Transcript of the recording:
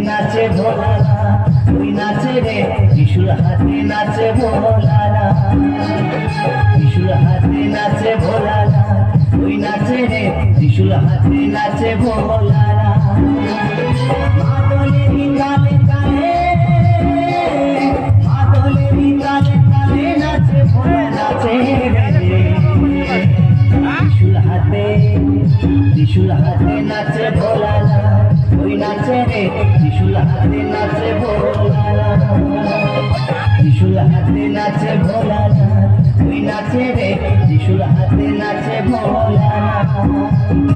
নাচে ভোলানা ওই নাচে রে ত্রিশূল হাতে নাচে ভোলানা ত্রিশূল হাতে নাচে ভোলানা ওই নাচে রে ত্রিশূল হাতে নাচে ভোলানা মাদলেরি তালে তালে মাদলেরি তালে তালে নাচে ভোলা নাচে রে ত্রিশূল হাতে নাচে ভোলানা ওই নাচে রে ত্রিশূল হাতে নাচে ভোলানা ত্রিশূল হাতে নাচে ভোলানা ওই নাচে রে ত্রিশূল হাতে নাচে ভোলানা।